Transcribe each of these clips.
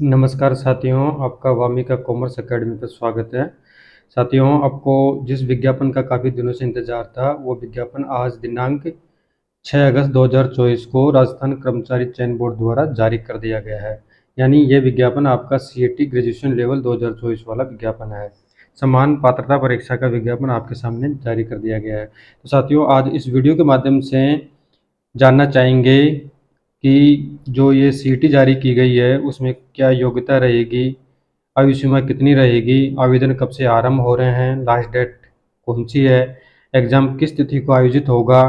नमस्कार साथियों, आपका वामिका कॉमर्स एकेडमी पर स्वागत है। साथियों, आपको जिस विज्ञापन का काफ़ी दिनों से इंतज़ार था, वो विज्ञापन आज दिनांक 6 अगस्त 2024 को राजस्थान कर्मचारी चयन बोर्ड द्वारा जारी कर दिया गया है। यानी ये विज्ञापन आपका सीईटी ग्रेजुएशन लेवल 2024 वाला विज्ञापन है। समान पात्रता परीक्षा का विज्ञापन आपके सामने जारी कर दिया गया है। तो साथियों, आज इस वीडियो के माध्यम से जानना चाहेंगे कि जो ये सीईटी जारी की गई है उसमें क्या योग्यता रहेगी, आयु सीमा कितनी रहेगी, आवेदन कब से आरंभ हो रहे हैं, लास्ट डेट कौन सी है, एग्ज़ाम किस तिथि को आयोजित होगा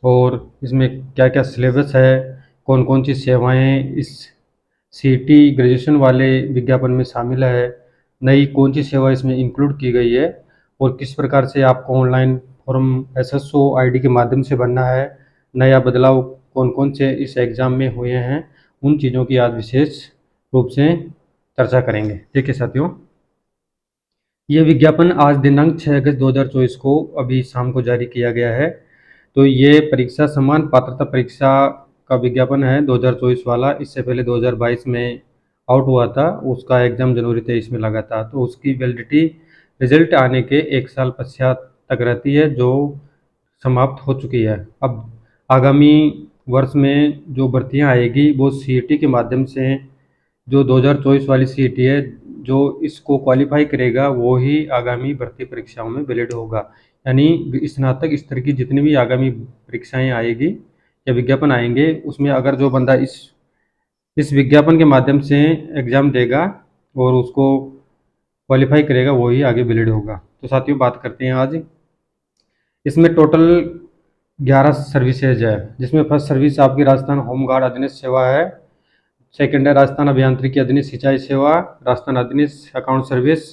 और इसमें क्या क्या सिलेबस है, कौन कौन सी सेवाएं इस सीईटी ग्रेजुएशन वाले विज्ञापन में शामिल है, नई कौन सी सेवा इसमें इंक्लूड की गई है और किस प्रकार से आपको ऑनलाइन फॉर्म एसएसओ आईडी के माध्यम से भरना है, नया बदलाव कौन कौन से इस एग्ज़ाम में हुए हैं, उन चीज़ों की आज विशेष रूप से चर्चा करेंगे। देखिए साथियों, ये विज्ञापन आज दिनांक 6 अगस्त 2024 को अभी शाम को जारी किया गया है। तो ये परीक्षा समान पात्रता परीक्षा का विज्ञापन है 2024 वाला। इससे पहले 2022 में आउट हुआ था, उसका एग्ज़ाम जनवरी 23 में लगा था। तो उसकी वैलिडिटी रिजल्ट आने के 1 साल पश्चात तक रहती है, जो समाप्त हो चुकी है। अब आगामी वर्ष में जो भर्तियां आएगी वो सीईटी के माध्यम से, जो 2024 वाली सीईटी है, जो इसको क्वालिफाई करेगा वो ही आगामी भर्ती परीक्षाओं में वैलिड होगा। यानी स्नातक स्तर की जितनी भी आगामी परीक्षाएं आएगी या विज्ञापन आएंगे, उसमें अगर जो बंदा इस विज्ञापन के माध्यम से एग्ज़ाम देगा और उसको क्वालिफाई करेगा, वो ही आगे वैलिड होगा। तो साथियों, बात करते हैं आज। इसमें टोटल 11 सर्विसेज है, जिसमें फर्स्ट सर्विस आपकी राजस्थान होमगार्ड अधीनस्थ सेवा है। सेकेंड है राजस्थान अभियांत्रिकी अधीनस्थ सिंचाई सेवा, राजस्थान अधीनस्थ अकाउंट सर्विस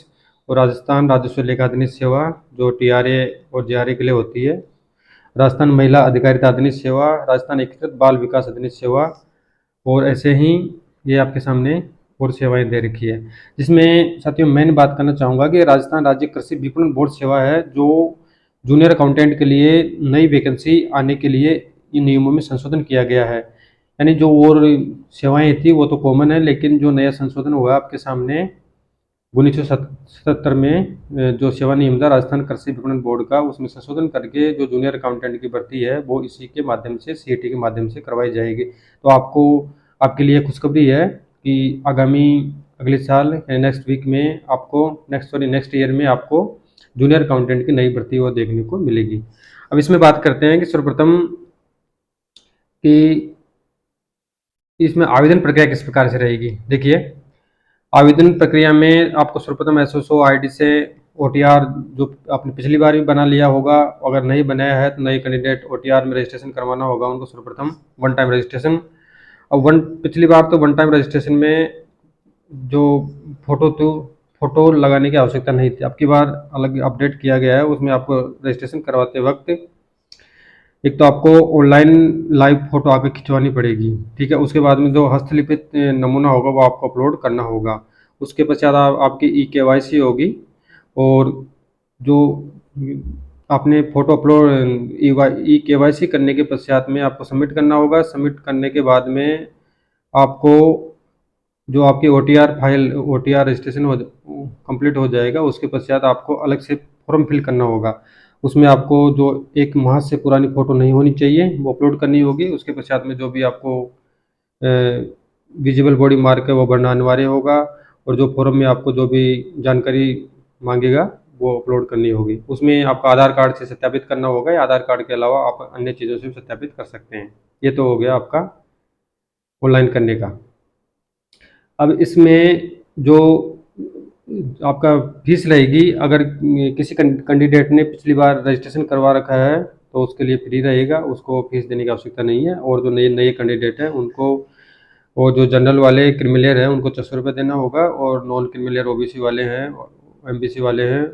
और राजस्थान राजस्व लेखा अधीनस्थ सेवा, जो टीआरए और जेआरए के लिए होती है। राजस्थान महिला अधिकारिता अधीनस्थ सेवा, राजस्थान एकीकृत बाल विकास अधीनस्थ सेवा, और ऐसे ही ये आपके सामने और सेवाएं दे रखी है। जिसमें साथियों मैंने बात करना चाहूँगा कि राजस्थान राज्य कृषि विपणन बोर्ड सेवा है, जो जूनियर अकाउंटेंट के लिए नई वैकेंसी आने के लिए इन नियमों में संशोधन किया गया है। यानी जो और सेवाएं थी वो तो कॉमन है, लेकिन जो नया संशोधन हुआ आपके सामने 1977 में जो सेवा नियम था राजस्थान कृषि विपणन बोर्ड का, उसमें संशोधन करके जो जूनियर अकाउंटेंट की भर्ती है वो इसी के माध्यम से, सीईटी के माध्यम से करवाई जाएगी। तो आपको, आपके लिए खुशखबरी है कि आगामी अगले साल नेक्स्ट वीक में आपको, नेक्स्ट ईयर में आपको जूनियर अकाउंटेंट की नई भर्ती वो देखने को मिलेगी। अब इसमें बात करते हैं कि सर्वप्रथम कि इसमें आवेदन प्रक्रिया किस प्रकार से रहेगी। देखिए, आवेदन प्रक्रिया में आपको सर्वप्रथम एसएसओ आईडी से ओटीआर, जो आपने पिछली बार भी बना लिया होगा, अगर नहीं बनाया है तो नए कैंडिडेट ओटीआर में रजिस्ट्रेशन करवाना होगा उनको। सर्वप्रथम वन टाइम रजिस्ट्रेशन। अब पिछली बार तो वन टाइम रजिस्ट्रेशन में जो फोटो लगाने की आवश्यकता नहीं थी। अब की बार अलग अपडेट किया गया है, उसमें आपको रजिस्ट्रेशन करवाते वक्त एक तो आपको ऑनलाइन लाइव फोटो आके खिंचवानी पड़ेगी, ठीक है। उसके बाद में जो हस्तलिखित नमूना होगा वो आपको अपलोड करना होगा। उसके पश्चात आपकी ई केवाईसी होगी, और जो आपने फोटो अपलोड ई केवाईसी करने के पश्चात में आपको सबमिट करना होगा। सबमिट करने के बाद में आपको जो आपकी OTR file, OTR registration complete हो जाएगा। उसके पश्चात आपको अलग से फॉर्म फिल करना होगा। उसमें आपको जो 1 माह से पुरानी फ़ोटो नहीं होनी चाहिए, वो अपलोड करनी होगी। उसके पश्चात में जो भी आपको विजिबल बॉडी मार्क है वो भरना अनिवार्य होगा, और जो फॉर्म में आपको जो भी जानकारी मांगेगा वो अपलोड करनी होगी। उसमें आपका आधार कार्ड से सत्यापित करना होगा, या आधार कार्ड के अलावा आप अन्य चीज़ों से भी सत्यापित कर सकते हैं। ये तो हो गया आपका ऑनलाइन करने का। अब इसमें जो आपका फीस रहेगी, अगर किसी कैंडिडेट ने पिछली बार रजिस्ट्रेशन करवा रखा है तो उसके लिए फ्री रहेगा, उसको फीस देने की आवश्यकता नहीं है। और जो नए नए कैंडिडेट हैं उनको, और जो जनरल वाले क्रिमिलियर हैं उनको 600 रुपये देना होगा, और नॉन क्रिमिलियर ओबीसी वाले हैं, एमबीसी वाले हैं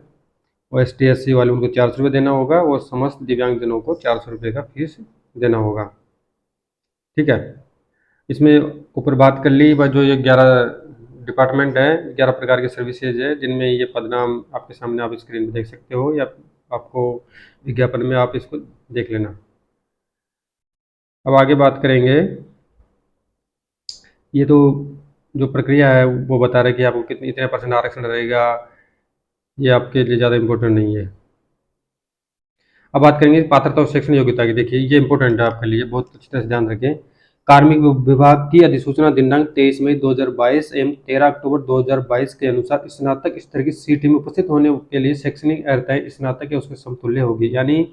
और एसटी एससी वाले, उनको 400 रुपये देना होगा, और समस्त दिव्यांगजनों को 400 रुपये का फीस देना होगा, ठीक है। इसमें ऊपर बात कर ली, जो ये 11 डिपार्टमेंट है, 11 प्रकार के सर्विसेज है, जिनमें ये पदनाम आपके सामने आप स्क्रीन पर देख सकते हो, या आपको विज्ञापन में आप इसको देख लेना। अब आगे बात करेंगे। ये तो जो प्रक्रिया है वो बता रहा है कि आपको कितने इतने परसेंट आरक्षण रहेगा, ये आपके लिए ज़्यादा इम्पोर्टेंट नहीं है। अब बात करेंगे पात्रता और शैक्षणिक योग्यता की। देखिए ये इंपॉर्टेंट है आपके लिए, बहुत अच्छी तरह से ध्यान रखें। कार्मिक विभाग की अधिसूचना दिनांक 23 मई 2022 एवं 13 अक्टूबर 2022 के अनुसार स्नातक स्तर की सीटी में उपस्थित होने के लिए शैक्षणिक अर्हताएं स्नातक या उसके समतुल्य होगी। यानी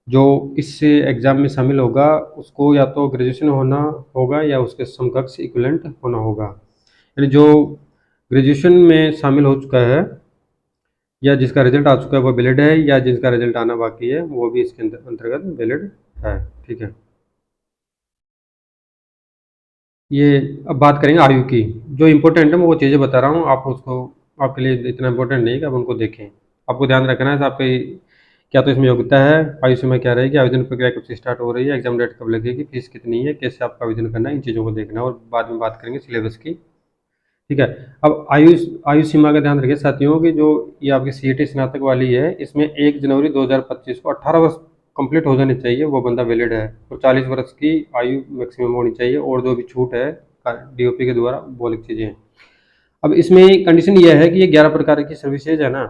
जो इस एग्जाम में शामिल होगा उसको या तो ग्रेजुएशन होना होगा या उसके समकक्ष इक्विवेलेंट होना होगा। यानी जो ग्रेजुएशन में शामिल हो चुका है या जिसका रिजल्ट आ चुका है वो वैलिड है, या जिसका रिजल्ट आना बाकी है वो भी इसके अंतर्गत वैलिड है। ठीक है, ये अब बात करेंगे आयु की। जो इम्पोर्टेंट है मैं वो चीज़ें बता रहा हूँ, आप उसको, आपके लिए इतना इम्पोर्टेंट नहीं है कि आप उनको देखें। आपको ध्यान रखना है आपके क्या तो इसमें योग्यता है, आयु सीमा क्या रहेगी, आवेदन प्रक्रिया कब से स्टार्ट हो रही है, एग्जाम डेट कब लगेगी, फीस कितनी है, कैसे आपका आवेदन करना है, इन चीज़ों को देखना है। और बाद में बात करेंगे सिलेबस की। ठीक है, अब आयु आयु सीमा का ध्यान रखिए साथियों की। जो ये आपकी सीईटी स्नातक वाली है इसमें 1 जनवरी 2025 को 18 वर्ष कंप्लीट हो जाने चाहिए, वो बंदा वैलिड है। और 40 वर्ष की आयु मैक्सिमम होनी चाहिए, और जो भी छूट है डीओपी के द्वारा वो अलग चीज़ें हैं। अब इसमें कंडीशन ये है कि ये 11 प्रकार की सर्विसेज है ना,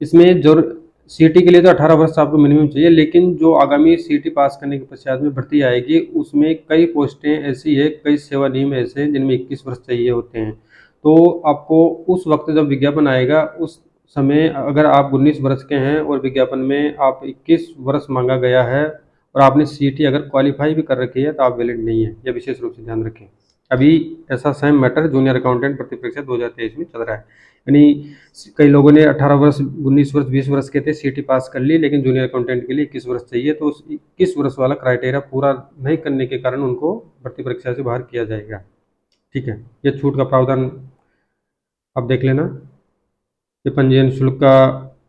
इसमें जो सीईटी के लिए तो 18 वर्ष आपको मिनिमम चाहिए, लेकिन जो आगामी सीईटी पास करने के पश्चात में भर्ती आएगी उसमें कई पोस्टें ऐसी है, कई सेवा नियम ऐसे हैं जिनमें 21 वर्ष चाहिए होते हैं। तो आपको उस वक्त जब विज्ञापन आएगा उस समय अगर आप 19 वर्ष के हैं और विज्ञापन में आप 21 वर्ष मांगा गया है और आपने सीईटी अगर क्वालिफाई भी कर रखी है तो आप वैलिड नहीं है, यह विशेष रूप से ध्यान रखें। अभी ऐसा सेम मैटर जूनियर अकाउंटेंट भर्ती परीक्षा 2023 में चल रहा है। यानी कई लोगों ने 18 वर्ष, 19 वर्ष, 20 वर्ष के थे, सीईटी पास कर ली, लेकिन जूनियर अकाउंटेंट के लिए 21 वर्ष चाहिए। तो उस 21 वर्ष वाला क्राइटेरिया पूरा नहीं करने के कारण उनको भर्ती परीक्षा से बाहर किया जाएगा। ठीक है, ये छूट का प्रावधान आप देख लेना। ये पंजीयन शुल्क का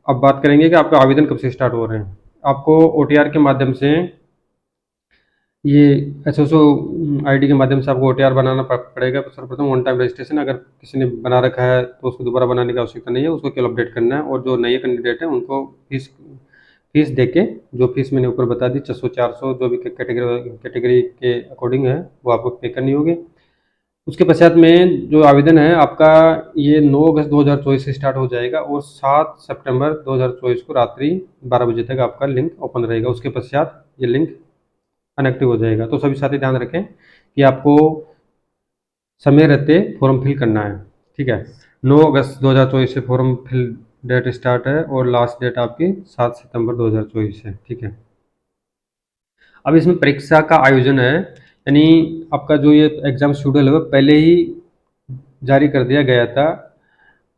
अब बात करेंगे कि आपका आवेदन कब से स्टार्ट हो रहे हैं। आपको ओटीआर के माध्यम से, ये एसएसओ आईडी के माध्यम से आपको ओटीआर बनाना पड़ेगा। सर्वप्रथम वन टाइम रजिस्ट्रेशन अगर किसी ने बना रखा है तो उसको दोबारा बनाने की आवश्यकता नहीं है, उसको केवल अपडेट करना है। और जो नए कैंडिडेट हैं उनको फीस देके, जो फीस मैंने ऊपर बता दी 600-400 जो भी कैटेगरी के अकॉर्डिंग है वो आपको पे करनी होगी। उसके पश्चात में जो आवेदन है आपका ये 9 अगस्त 2024 से स्टार्ट हो जाएगा और 7 सितंबर 2024 को रात्रि 12 बजे तक आपका लिंक ओपन रहेगा। उसके पश्चात ये लिंक अनएक्टिव हो जाएगा। तो सभी साथी ध्यान रखें कि आपको समय रहते फॉर्म फिल करना है। ठीक है, 9 अगस्त 2024 से फॉर्म फिल डेट स्टार्ट है और लास्ट डेट आपकी 7 सितंबर 2024 है। ठीक है, अब इसमें परीक्षा का आयोजन है, यानी आपका जो ये एग्ज़ाम शेड्यूल है वो पहले ही जारी कर दिया गया था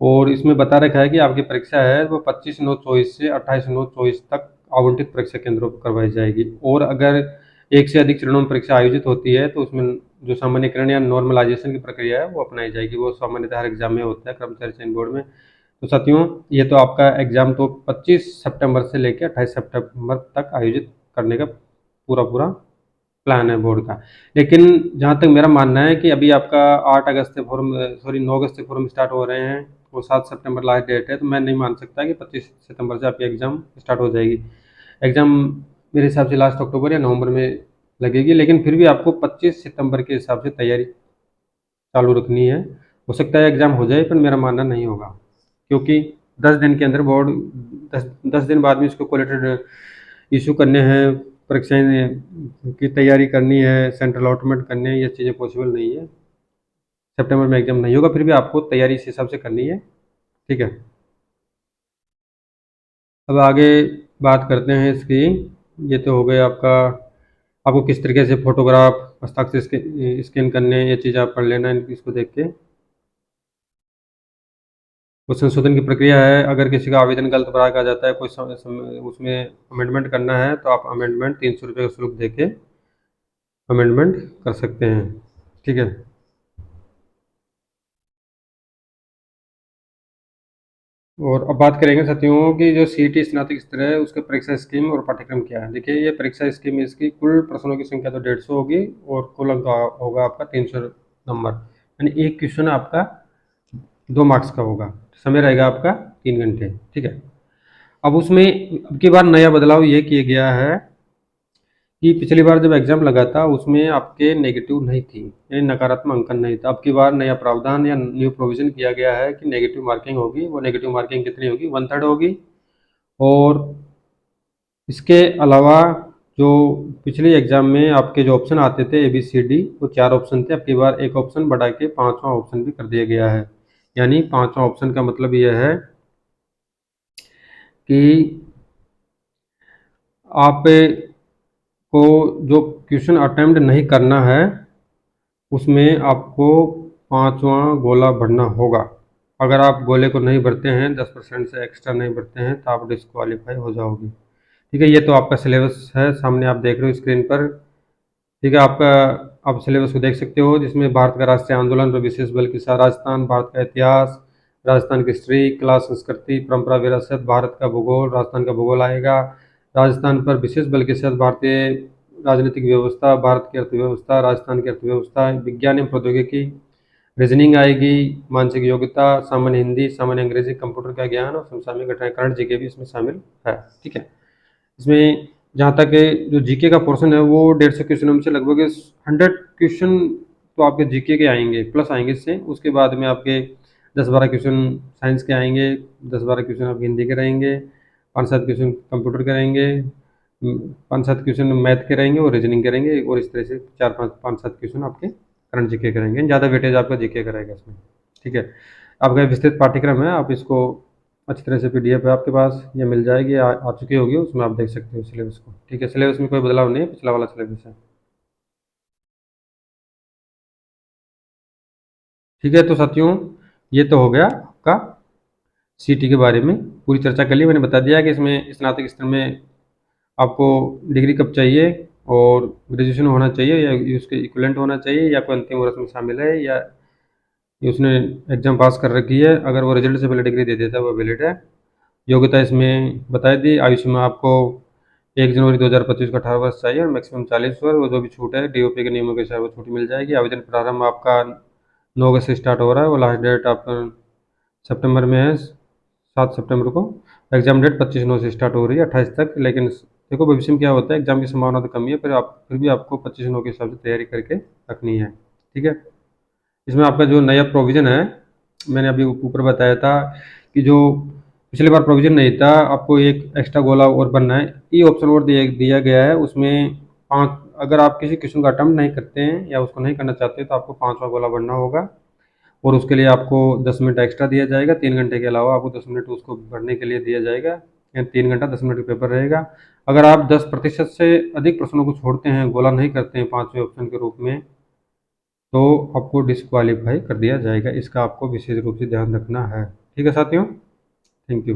और इसमें बता रखा है कि आपकी परीक्षा है वो 25/9/24 से 28/9/24 तक आवंटित परीक्षा केंद्रों पर करवाई जाएगी। और अगर एक से अधिक चरणों में परीक्षा आयोजित होती है तो उसमें जो सामान्यकरण या नॉर्मलाइजेशन की प्रक्रिया है वो अपनाई जाएगी। वो सामान्यतः हर एग्जाम में होता है, कर्मचारी चयन बोर्ड में। तो साथियों ये तो आपका एग्ज़ाम तो 25 सितंबर से लेकर 28 सितंबर तक आयोजित करने का पूरा पूरा प्लान है बोर्ड का। लेकिन जहाँ तक मेरा मानना है कि अभी आपका 8 अगस्त से फॉर्म, सॉरी 9 अगस्त से फॉर्म स्टार्ट हो रहे हैं और 7 सितंबर लास्ट डेट है, तो मैं नहीं मान सकता कि 25 सितंबर से आपकी एग्ज़ाम स्टार्ट हो जाएगी। एग्ज़ाम मेरे हिसाब से लास्ट अक्टूबर या नवंबर में लगेगी, लेकिन फिर भी आपको 25 सितंबर के हिसाब से तैयारी चालू रखनी है। हो सकता है एग्ज़ाम हो जाए पर मेरा मानना नहीं होगा, क्योंकि 10 दिन के अंदर बोर्ड 10 दिन बाद में इसको कोलेटेड इशू करने हैं, परीक्षाएं की तैयारी करनी है, सेंट्रल अलॉटमेंट करने हैं, ये चीज़ें पॉसिबल नहीं है। सितंबर में एग्ज़ाम नहीं होगा, फिर भी आपको तैयारी इस हिसाब से करनी है। ठीक है, अब आगे बात करते हैं इसकी। ये तो हो गया आपका, आपको किस तरीके से फोटोग्राफ, हस्ताक्षर स्कैन करने, ये चीज़ आप पढ़ लेना इसको देख के। कुछ संशोधन की प्रक्रिया है, अगर किसी का आवेदन गलत भरा जाता है, कुछ उसमें अमेंडमेंट करना है तो आप अमेंडमेंट 300 रुपये का शुल्क देके अमेंडमेंट कर सकते हैं। ठीक है, और अब बात करेंगे साथियों की जो सीईटी स्नातक स्तर है उसके परीक्षा स्कीम और पाठ्यक्रम क्या है। देखिए ये परीक्षा स्कीम, इसकी कुल प्रश्नों की संख्या तो 150 होगी और कुल अंक होगा आपका 300 नंबर, यानी एक क्वेश्चन आपका 2 मार्क्स का होगा। समय रहेगा आपका 3 घंटे। ठीक है, अब उसमें अब की बार नया बदलाव ये किया गया है कि पिछली बार जब एग्ज़ाम लगा था उसमें आपके नेगेटिव नहीं थी, यानी नकारात्मक अंकन नहीं था। अब की बार नया प्रावधान या न्यू प्रोविज़न किया गया है कि नेगेटिव मार्किंग होगी। वो नेगेटिव मार्किंग कितनी होगी? 1/3 होगी। और इसके अलावा जो पिछले एग्ज़ाम में आपके जो ऑप्शन आते थे ABCD, वो 4 ऑप्शन थे। अब की बार एक ऑप्शन बढ़ा के 5वां ऑप्शन भी कर दिया गया है। यानी 5वां ऑप्शन का मतलब ये है कि आप को जो क्वेश्चन अटेम्प्ट नहीं करना है उसमें आपको 5वां गोला भरना होगा। अगर आप गोले को नहीं भरते हैं, 10% से एक्स्ट्रा नहीं भरते हैं, तो आप डिस्क्वालीफाई हो जाओगे। ठीक है, ये तो आपका सिलेबस है, सामने आप देख रहे हो स्क्रीन पर। ठीक है, आपका आप सिलेबस को देख सकते हो, जिसमें भारत का राष्ट्रीय आंदोलन पर विशेष बल के साथ राजस्थान, भारत का इतिहास, राजस्थान की हिस्ट्री, कला संस्कृति, परंपरा विरासत, भारत का भूगोल, राजस्थान का भूगोल आएगा। राजस्थान पर विशेष बल के साथ भारतीय राजनीतिक व्यवस्था, भारत की अर्थव्यवस्था, राजस्थान की अर्थव्यवस्था, विज्ञान एवं प्रौद्योगिकी, रीजनिंग आएगी, मानसिक योग्यता, सामान्य हिंदी, सामान्य अंग्रेजी, कंप्यूटर का ज्ञान और समसामयिक घटनाएं, करंट जीके भी इसमें शामिल है। ठीक है, इसमें जहाँ तक जो जीके का पोर्शन है वो 150 क्वेश्चनों में से लगभग 100 क्वेश्चन तो आपके जीके के आएंगे, प्लस आएंगे इससे। उसके बाद में आपके 10-12 क्वेश्चन साइंस के आएंगे, 10-12 क्वेश्चन आपके हिंदी के रहेंगे, 5-7 क्वेश्चन कंप्यूटर के रहेंगे, 5-7 क्वेश्चन मैथ के रहेंगे और रीजनिंग के रहेंगे, और इस तरह से 4-5-5-7 क्वेश्चन आपके करंट जीके के रहेंगे। ज़्यादा वेटेज आपका जीके का रहेगा इसमें। ठीक है, आपका विस्तृत पाठ्यक्रम है, आप इसको अच्छी तरह से PDF है आपके पास, ये मिल जाएगी, आ चुकी होगी, उसमें आप देख सकते हो सिलेबस को। ठीक है, सिलेबस में कोई बदलाव नहीं है, पिछला वाला सिलेबस है। ठीक है, तो साथियों ये तो हो गया आपका CT के बारे में पूरी चर्चा कर ली। मैंने बता दिया कि इसमें स्नातक स्तर में आपको डिग्री कब चाहिए और ग्रेजुएशन होना चाहिए या उसके इक्विवेलेंट होना चाहिए, या कोई अंतिम वर्ष में शामिल है, या उसने एग्ज़ाम पास कर रखी है। अगर वो रिजल्ट से पहले डिग्री दे देता है वो वैलिड है। योग्यता इसमें बता दी। आयुष में आपको 1 जनवरी 2025 को 18 वर्ष चाहिए और मैक्सिमम 40 वर्ष। वो जो भी छूट है DOP के नियमों के हिसाब से छूट मिल जाएगी। आवेदन प्रारंभ आपका 9 अगस्त से स्टार्ट हो रहा है, वो लास्ट डेट आपका सितंबर में है, 7 सितंबर को। एग्जाम डेट 25/9 से स्टार्ट हो रही है 28 तक। लेकिन देखो भविष्य में क्या होता है, एग्जाम की संभावना तो कमी है, फिर भी आपको 25/9 के हिसाब से तैयारी करके रखनी है। ठीक है, इसमें आपका जो नया प्रोविज़न है, मैंने अभी ऊपर बताया था कि जो पिछली बार प्रोविज़न नहीं था, आपको एक एक्स्ट्रा गोला और बनना है। ई ऑप्शन और दिया गया है, उसमें 5, अगर आप किसी क्वेश्चन का अटेम्प्ट नहीं करते हैं या उसको नहीं करना चाहते तो आपको 5वां गोला बनना होगा, और उसके लिए आपको 10 मिनट एक्स्ट्रा दिया जाएगा। 3 घंटे के अलावा आपको 10 मिनट उसको भरने के लिए दिया जाएगा, यानी 3 घंटा 10 मिनट का पेपर रहेगा। अगर आप 10% से अधिक प्रश्नों को छोड़ते हैं, गोला नहीं करते हैं 5वें ऑप्शन के रूप में, तो आपको डिस्क्वालीफाई कर दिया जाएगा। इसका आपको विशेष रूप से ध्यान रखना है। ठीक है साथियों, थैंक यू।